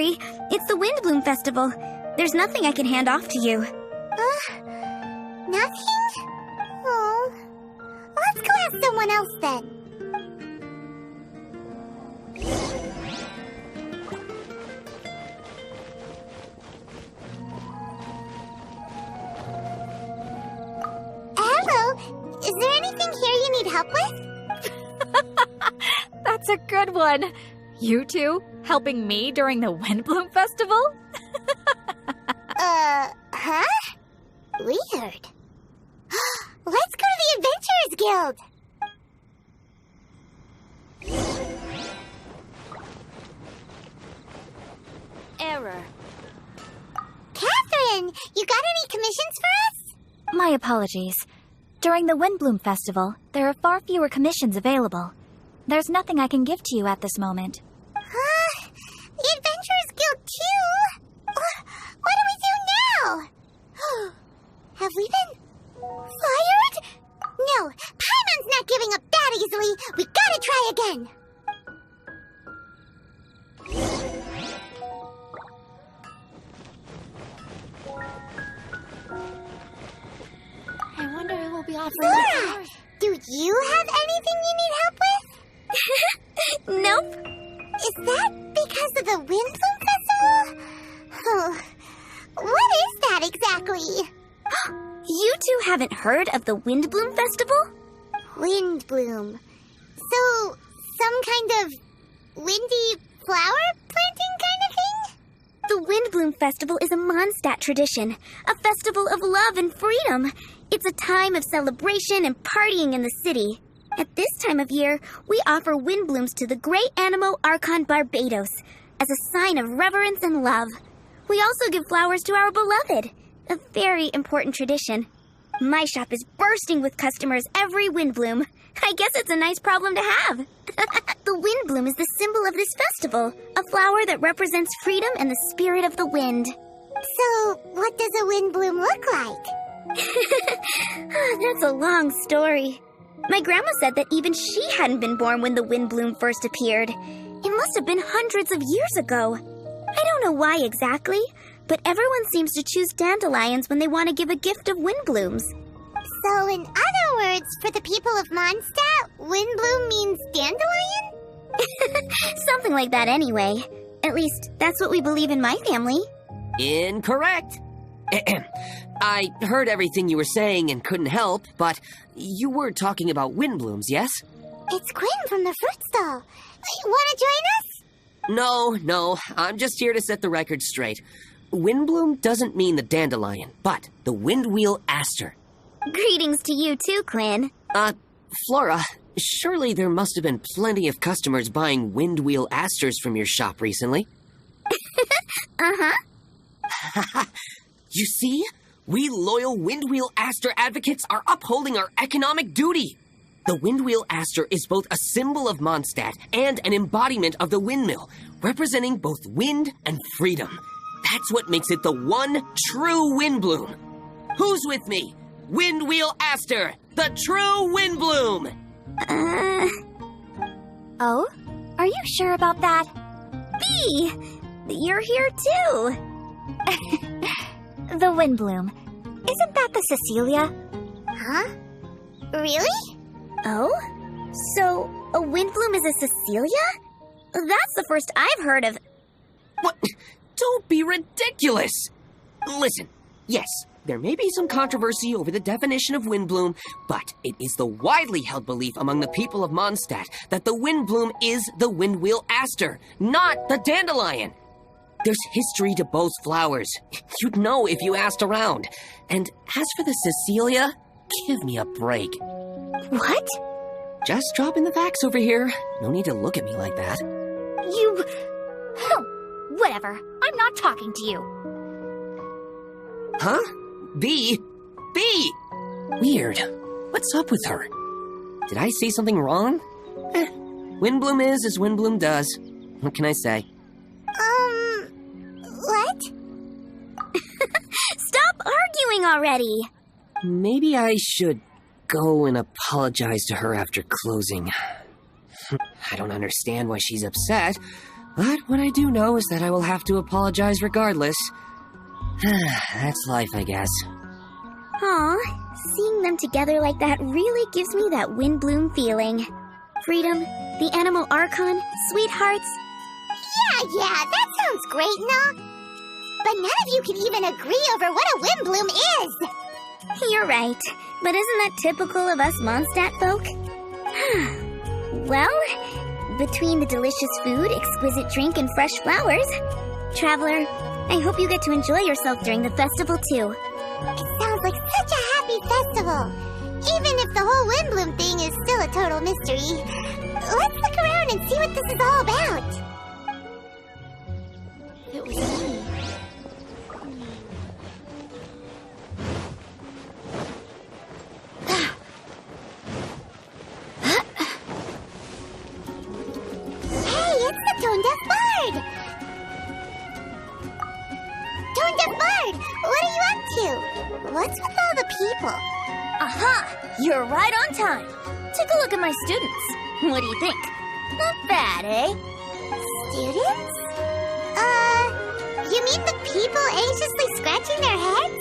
sorry. It's the Windblume Festival. There's nothing I can hand off to you. Nothing? Oh. Let's go ask someone else then. Hello. Is there anything here you need help with? That's a good one. You two helping me during the Windblume Festival? Huh? Weird. Let's go to the Adventurers Guild! Error. Katheryne, you got any commissions for us? My apologies. During the Windblume Festival, there are far fewer commissions available. There's nothing I can give to you at this moment. The Adventurers Guild too? What do we do now? Have we been fired? No, Paimon's not giving up that easily. We gotta try again. I wonder who will be offering Flora, do you have anything you need help with? Nope. Is that because of the Windblume Festival? Oh, what is that exactly? You two haven't heard of the Windblume Festival? Windblume. So, some kind of windy flower planting kind of thing? The Windblume Festival is a Mondstadt tradition, a festival of love and freedom. It's a time of celebration and partying in the city. At this time of year, we offer windblooms to the great Animo Archon Barbados as a sign of reverence and love. We also give flowers to our beloved, a very important tradition. My shop is bursting with customers every Windblume. I guess it's a nice problem to have. The Windblume is the symbol of this festival, a flower that represents freedom and the spirit of the wind. So, what does a Windblume look like? That's a long story. My grandma said that even she hadn't been born when the Windblume first appeared. It must have been hundreds of years ago. I don't know why exactly, but everyone seems to choose dandelions when they want to give a gift of windblooms. So, in other words, for the people of Mondstadt, Windblume means dandelion? Something like that anyway. At least, that's what we believe in my family. Incorrect. I heard everything you were saying and couldn't help, but you were talking about windblooms, yes? It's Quinn from the fruit stall. Want to join us? No, I'm just here to set the record straight. Windblume doesn't mean the dandelion, but the windwheel aster. Greetings to you too, Clin. Flora, surely there must have been plenty of customers buying windwheel asters from your shop recently. Uh-huh. You see? We loyal windwheel aster advocates are upholding our economic duty. The windwheel aster is both a symbol of Mondstadt and an embodiment of the windmill, representing both wind and freedom. That's what makes it the one true Windblume. Who's with me? Windwheel aster, the true Windblume! Oh? Are you sure about that? Bee! You're here too! The Windblume. Isn't that the Cecilia? Huh? Really? Oh? So, a Windblume is a Cecilia? That's the first I've heard of... What? Don't be ridiculous! Listen, yes, there may be some controversy over the definition of Windblume, but it is the widely held belief among the people of Mondstadt that the Windblume is the windwheel aster, not the dandelion. There's history to both flowers. You'd know if you asked around. And as for the Cecilia, give me a break. What? Just dropping the facts over here. No need to look at me like that. You... Whatever. I'm not talking to you. Huh? Bee? Bee! Weird. What's up with her? Did I say something wrong? Windblume is as Windblume does. What can I say? What? Stop arguing already! Maybe I should go and apologize to her after closing. I don't understand why she's upset, But what I do know is that I will have to apologize regardless. That's life, I guess. Aw, seeing them together like that really gives me that Windblume feeling. Freedom, the Animal Archon, sweethearts. Yeah, that sounds great and all. But none of you can even agree over what a Windblume is. You're right, but isn't that typical of us Mondstadt folk? Well, between the delicious food, exquisite drink, and fresh flowers, Traveler, I hope you get to enjoy yourself during the festival too. It sounds like such a happy festival. Even if the whole Windblume thing is still a total mystery. Let's look around and see what this is all about. It was me. Hey, it's the Tone-Deaf Bard! Tone-Deaf Bard, what are you up to? What's with all the people? Aha! You're right on time. Take a look at my students. What do you think? Not bad, eh? Students? You mean the people anxiously scratching their heads?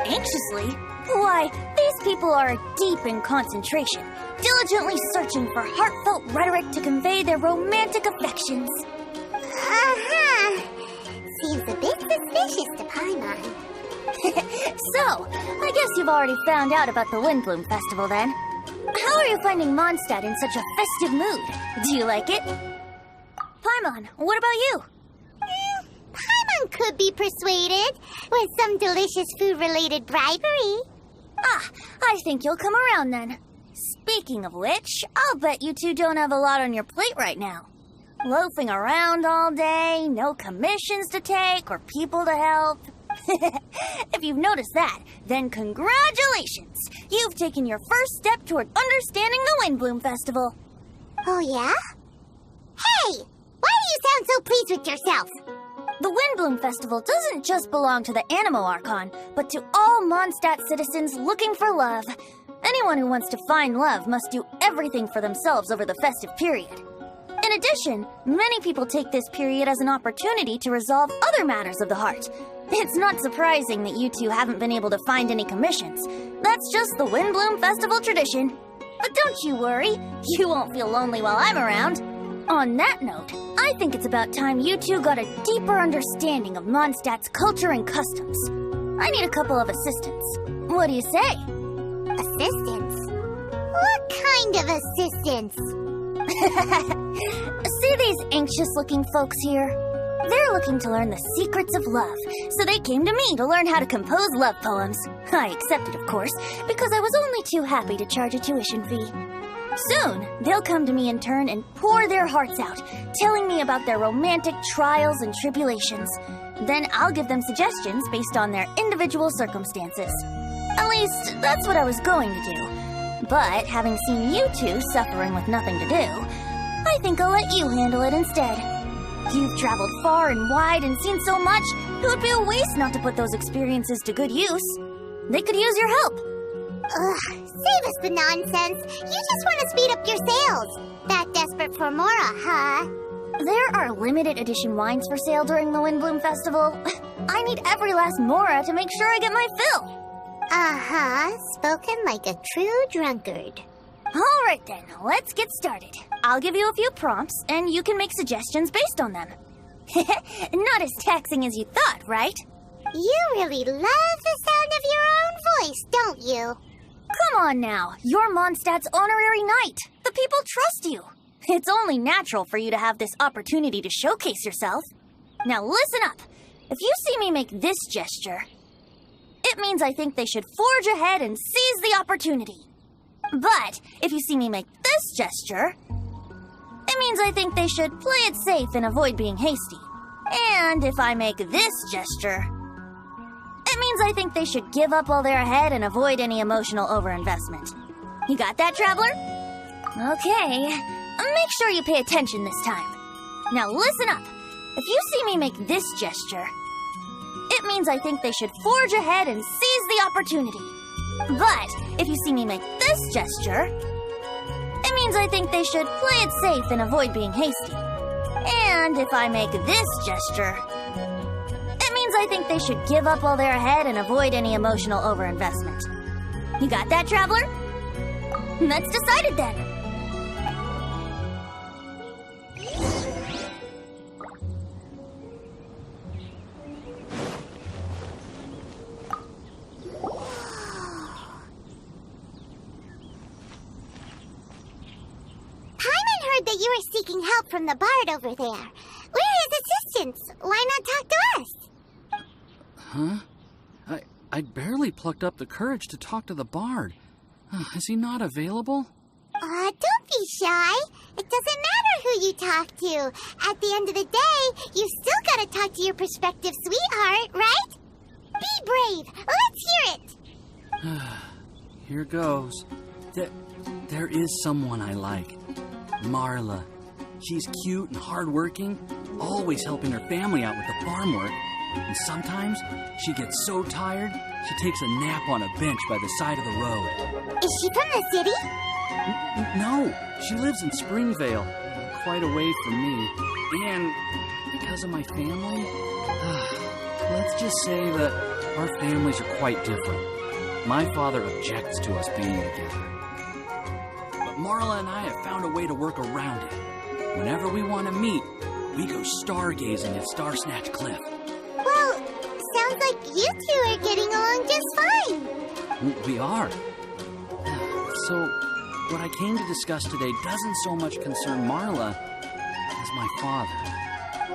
Anxiously? Why, these people are deep in concentration, diligently searching for heartfelt rhetoric to convey their romantic affections. Uh-huh. Seems a bit suspicious to Paimon. So, I guess you've already found out about the Windblume Festival then. How are you finding Mondstadt in such a festive mood? Do you like it? Paimon, what about you? Paimon could be persuaded with some delicious food-related bribery. Ah, I think you'll come around then. Speaking of which, I'll bet you two don't have a lot on your plate right now. Loafing around all day, no commissions to take or people to help. If you've noticed that, then congratulations! You've taken your first step toward understanding the Windblume Festival. Oh, yeah? Hey! Why do you sound so pleased with yourself? The Windblume Festival doesn't just belong to the Animal Archon, but to all Mondstadt citizens looking for love. Anyone who wants to find love must do everything for themselves over the festive period. In addition, many people take this period as an opportunity to resolve other matters of the heart. It's not surprising that you two haven't been able to find any commissions. That's just the Windblume Festival tradition. But don't you worry, you won't feel lonely while I'm around. On that note, I think it's about time you two got a deeper understanding of Mondstadt's culture and customs. I need a couple of assistants. What do you say? Assistance? What kind of assistance? See these anxious-looking folks here? They're looking to learn the secrets of love, so they came to me to learn how to compose love poems. I accepted, of course, because I was only too happy to charge a tuition fee. Soon, they'll come to me in turn and pour their hearts out, telling me about their romantic trials and tribulations. Then I'll give them suggestions based on their individual circumstances. At least, that's what I was going to do. But having seen you two suffering with nothing to do, I think I'll let you handle it instead. You've traveled far and wide and seen so much, it would be a waste not to put those experiences to good use. They could use your help. Ugh, save us the nonsense. You just want to speed up your sales. That desperate for more, huh? There are limited edition wines for sale during the Windblume Festival. I need every last mora to make sure I get my fill. Uh-huh, spoken like a true drunkard. All right then, let's get started. I'll give you a few prompts, and you can make suggestions based on them. Not as taxing as you thought, right? You really love the sound of your own voice, don't you? Come on now, you're Mondstadt's honorary knight. The people trust you. It's only natural for you to have this opportunity to showcase yourself. Now listen up. If you see me make this gesture, it means I think they should forge ahead and seize the opportunity. But if you see me make this gesture, it means I think they should play it safe and avoid being hasty. And if I make this gesture, it means I think they should give up while they're ahead and avoid any emotional overinvestment. You got that, Traveler? Okay, make sure you pay attention this time. Now listen up. If you see me make this gesture, it means I think they should forge ahead and seize the opportunity. But if you see me make this gesture, it means I think they should play it safe and avoid being hasty. And if I make this gesture, it means I think they should give up while they're ahead and avoid any emotional overinvestment. You got that, Traveler? That's decided then. That you were seeking help from the bard over there. We're his assistants. Why not talk to us? Huh? I barely plucked up the courage to talk to the bard. Is he not available? Don't be shy. It doesn't matter who you talk to. At the end of the day, you still gotta talk to your prospective sweetheart, right? Be brave. Let's hear it. Here goes. There is someone I like. Marla. She's cute and hardworking, always helping her family out with the farm work. And sometimes she gets so tired, she takes a nap on a bench by the side of the road. Is she from the city? No, she lives in Springvale, quite away from me. And because of my family, let's just say that our families are quite different. My father objects to us being together. Marla and I have found a way to work around it. Whenever we want to meet, we go stargazing at Star Snatch Cliff. Well, sounds like you two are getting along just fine. We are. So, what I came to discuss today doesn't so much concern Marla as my father.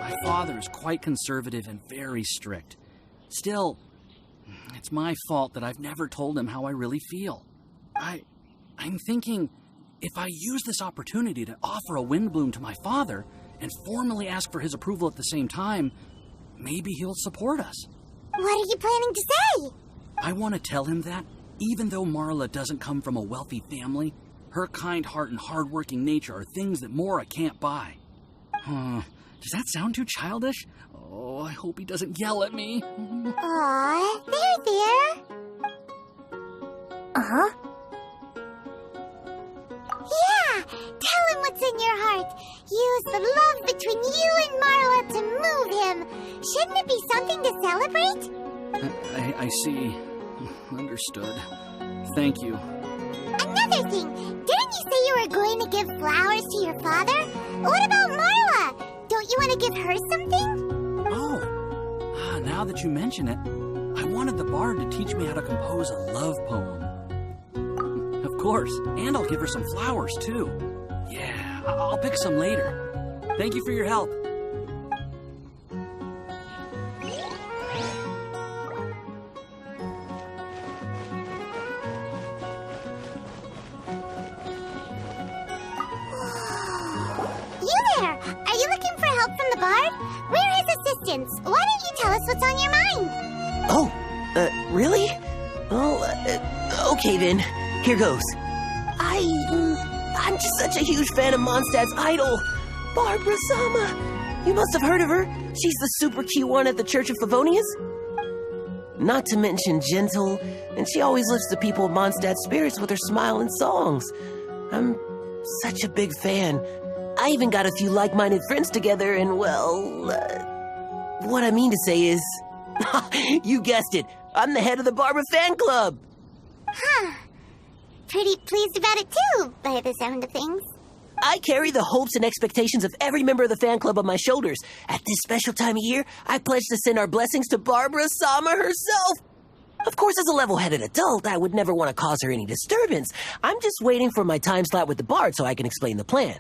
My father is quite conservative and very strict. Still, it's my fault that I've never told him how I really feel. I'm thinking, if I use this opportunity to offer a Windblume to my father and formally ask for his approval at the same time, maybe he'll support us. What are you planning to say? I want to tell him that, even though Marla doesn't come from a wealthy family, her kind heart and hardworking nature are things that Mora can't buy. Does that sound too childish? Oh, I hope he doesn't yell at me. Aw, there. Uh-huh. Yeah, tell him what's in your heart. Use the love between you and Marla to move him. Shouldn't it be something to celebrate? I see. Understood. Thank you. Another thing, didn't you say you were going to give flowers to your father? What about Marla? Don't you want to give her something? Oh, now that you mention it, I wanted the bard to teach me how to compose a love poem. Of course, and I'll give her some flowers, too. Yeah, I'll pick some later. Thank you for your help. You there! Are you looking for help from the bard? We're his assistants. Why don't you tell us what's on your mind? Oh, really? Well, okay then. Here goes. I'm just such a huge fan of Mondstadt's idol, Barbara Sama. You must have heard of her. She's the super cute one at the Church of Favonius. Not to mention gentle, and she always lifts the people of Mondstadt's spirits with her smile and songs. I'm such a big fan. I even got a few like-minded friends together, and well, what I mean to say is, you guessed it, I'm the head of the Barbara fan club. Huh. Pretty pleased about it too, by the sound of things. I carry the hopes and expectations of every member of the fan club on my shoulders. At this special time of year, I pledge to send our blessings to Barbara Sama herself. Of course, as a level-headed adult, I would never want to cause her any disturbance. I'm just waiting for my time slot with the bard so I can explain the plan.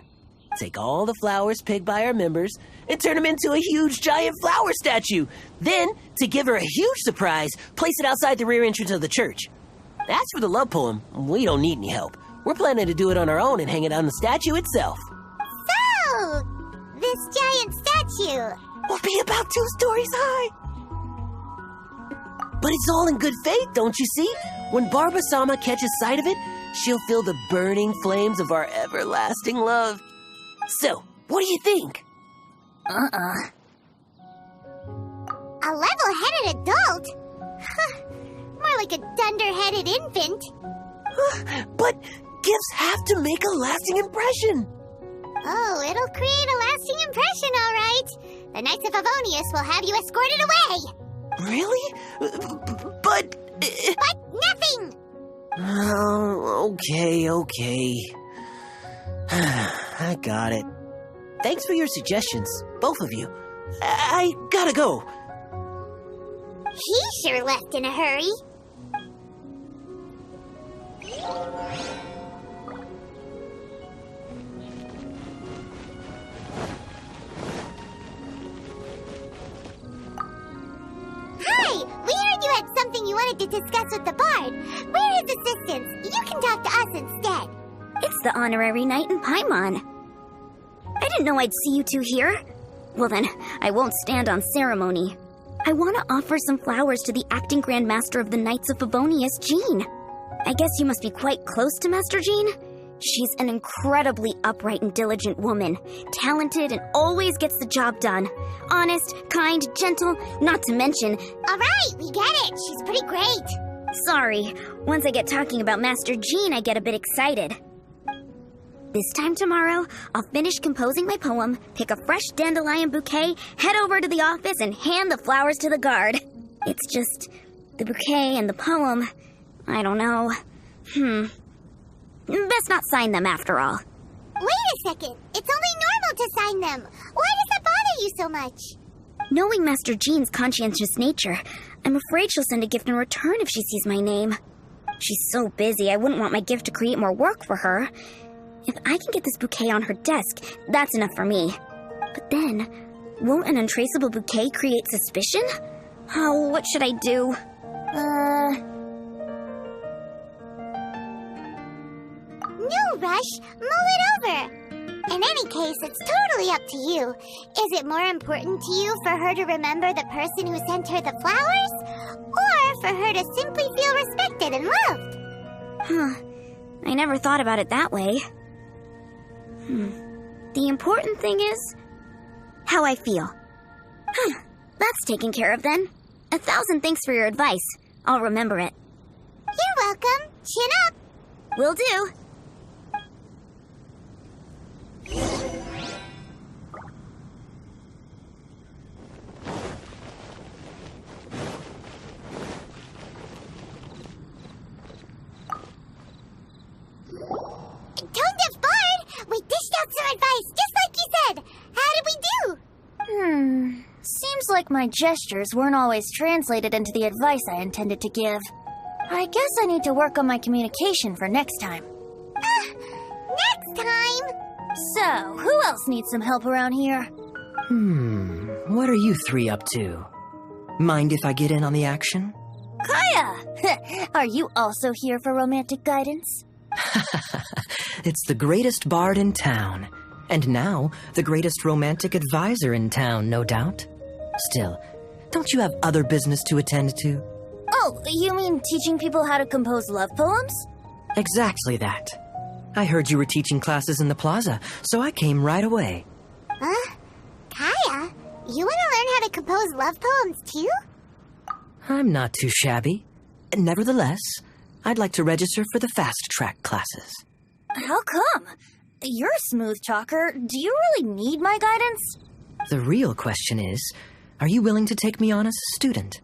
Take all the flowers picked by our members and turn them into a huge, giant flower statue. Then, to give her a huge surprise, place it outside the rear entrance of the church. As for the love poem, we don't need any help. We're planning to do it on our own and hang it on the statue itself. So, this giant statue will be about 2 stories high. But it's all in good faith, don't you see? When Barbara Sama catches sight of it, she'll feel the burning flames of our everlasting love. So, what do you think? A level-headed adult? More like a dunder-headed infant. But gifts have to make a lasting impression. Oh, it'll create a lasting impression, all right. The Knights of Favonius will have you escorted away. Really? But... But nothing! Oh, okay. I got it. Thanks for your suggestions, both of you. I gotta go. He sure left in a hurry. Hi! We heard you had something you wanted to discuss with the bard. We're his assistants. You can talk to us instead. It's the honorary knight in Paimon. I didn't know I'd see you two here. Well then, I won't stand on ceremony. I want to offer some flowers to the acting Grand Master of the Knights of Favonius, Jean. I guess you must be quite close to Master Jean? She's an incredibly upright and diligent woman, talented and always gets the job done. Honest, kind, gentle, not to mention... All right, we get it. She's pretty great. Sorry, once I get talking about Master Jean, I get a bit excited. This time tomorrow, I'll finish composing my poem, pick a fresh dandelion bouquet, head over to the office, and hand the flowers to the guard. It's just... the bouquet and the poem... I don't know. Best not sign them after all. Wait a second. It's only normal to sign them. Why does that bother you so much? Knowing Master Jean's conscientious nature, I'm afraid she'll send a gift in return if she sees my name. She's so busy, I wouldn't want my gift to create more work for her. If I can get this bouquet on her desk, that's enough for me. But then, won't an untraceable bouquet create suspicion? Oh, what should I do? No rush. Mull it over. In any case, it's totally up to you. Is it more important to you for her to remember the person who sent her the flowers? Or for her to simply feel respected and loved? I never thought about it that way. The important thing is how I feel. That's taken care of then. 1,000 thanks for your advice. I'll remember it. You're welcome. Chin up. Will do. Tone-deaf bard! We dished out some advice, just like you said. How did we do? Seems like my gestures weren't always translated into the advice I intended to give. I guess I need to work on my communication for next time. Next time! So, who else needs some help around here? What are you three up to? Mind if I get in on the action? Kaya! Are you also here for romantic guidance? It's the greatest bard in town. And now, the greatest romantic advisor in town, no doubt. Still, don't you have other business to attend to? Oh, you mean teaching people how to compose love poems? Exactly that. I heard you were teaching classes in the plaza, so I came right away. Huh? Kaya, you want to learn how to compose love poems too? I'm not too shabby. Nevertheless, I'd like to register for the fast-track classes. How come? You're a smooth talker. Do you really need my guidance? The real question is, are you willing to take me on as a student?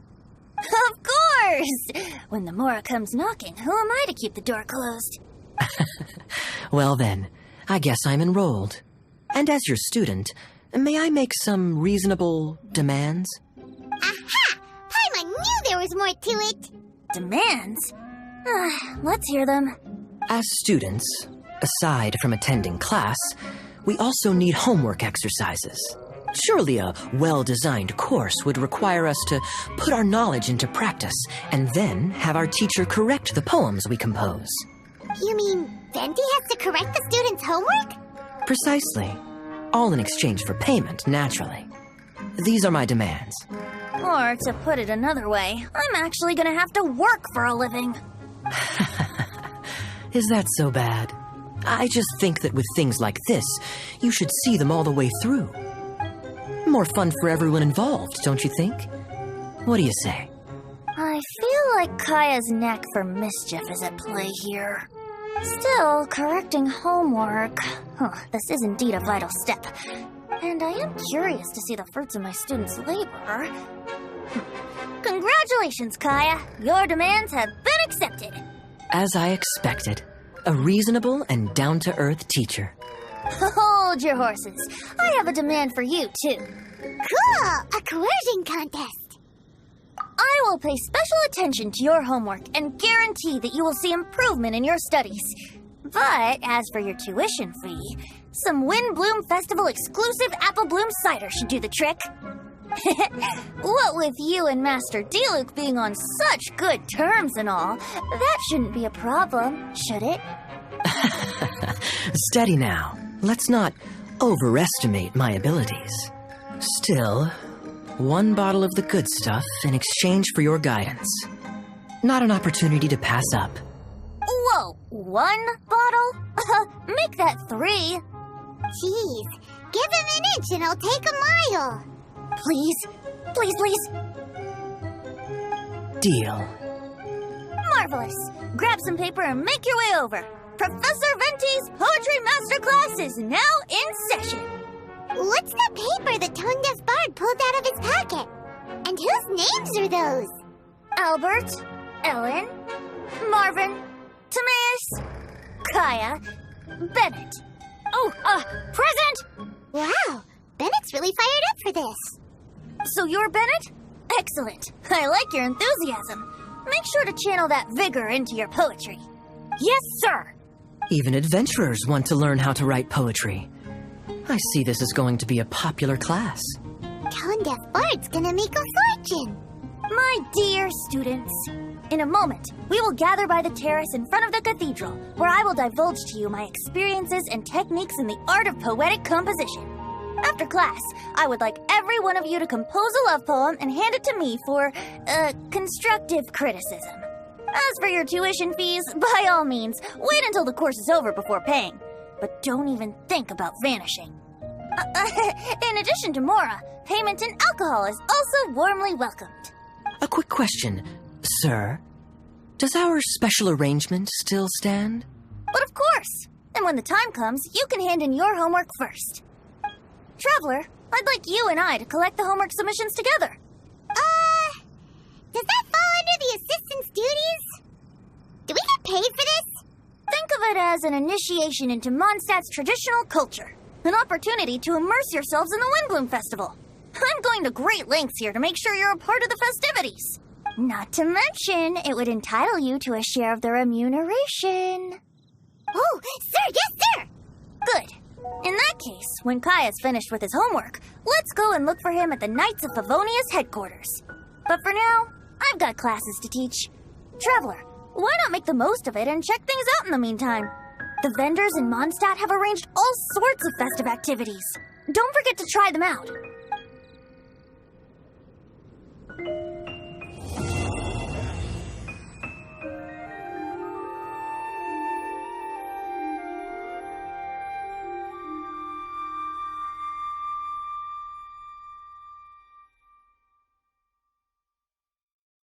Of course! When the Mora comes knocking, who am I to keep the door closed? Well then, I guess I'm enrolled. And as your student, may I make some reasonable demands? Aha! Paimon knew there was more to it! Demands? Let's hear them. As students, aside from attending class, we also need homework exercises. Surely a well-designed course would require us to put our knowledge into practice and then have our teacher correct the poems we compose. You mean Venti has to correct the students' homework? Precisely. All in exchange for payment, naturally. These are my demands. Or, to put it another way, I'm actually gonna have to work for a living. Is that so bad? I just think that with things like this, you should see them all the way through. More fun for everyone involved, don't you think? What do you say? I feel like Kaya's knack for mischief is at play here. Still, correcting homework. This is indeed a vital step. And I am curious to see the fruits of my students' labor. Congratulations, Kaya. Your demands have been accepted. As I expected, a reasonable and down-to-earth teacher. Hold your horses. I have a demand for you, too. Cool! A coercion contest. I will pay special attention to your homework and guarantee that you will see improvement in your studies. But as for your tuition fee, some Windblume Festival exclusive Apple Bloom cider should do the trick. What with you and Master Diluc being on such good terms and all, that shouldn't be a problem, should it? Steady now. Let's not overestimate my abilities. Still, one bottle of the good stuff in exchange for your guidance. Not an opportunity to pass up. Whoa, 1 bottle? Make that 3. Jeez, give him an inch and I'll take a mile. Please, please, please. Deal. Marvelous. Grab some paper and make your way over. Professor Venti's Poetry Masterclass is now in session. What's the paper the tone-deaf bard pulled out of his pocket? And whose names are those? Albert, Ellen, Marvin, Timaeus, Kaya, Bennett. Oh, present! Wow, Bennett's really fired up for this. So you're Bennett? Excellent. I like your enthusiasm. Make sure to channel that vigor into your poetry. Yes, sir. Even adventurers want to learn how to write poetry. I see this is going to be a popular class. Tone-deaf bard's gonna make a fortune. My dear students, in a moment, we will gather by the terrace in front of the cathedral, where I will divulge to you my experiences and techniques in the art of poetic composition. After class, I would like every one of you to compose a love poem and hand it to me for, constructive criticism. As for your tuition fees, by all means, wait until the course is over before paying. But don't even think about vanishing. In addition to Mora, payment in alcohol is also warmly welcomed. A quick question, sir. Does our special arrangement still stand? But of course! And when the time comes, you can hand in your homework first. Traveler, I'd like you and I to collect the homework submissions together. Does that fall under the assistant's duties? Do we get paid for this? Think of it as an initiation into Mondstadt's traditional culture. An opportunity to immerse yourselves in the Windblume Festival. I'm going to great lengths here to make sure you're a part of the festivities. Not to mention, it would entitle you to a share of the remuneration. Oh, sir, yes, sir! Good. In that case, when Kaya's finished with his homework, let's go and look for him at the Knights of Favonia's headquarters. But for now, I've got classes to teach. Traveler, why not make the most of it and check things out in the meantime? The vendors in Mondstadt have arranged all sorts of festive activities. Don't forget to try them out.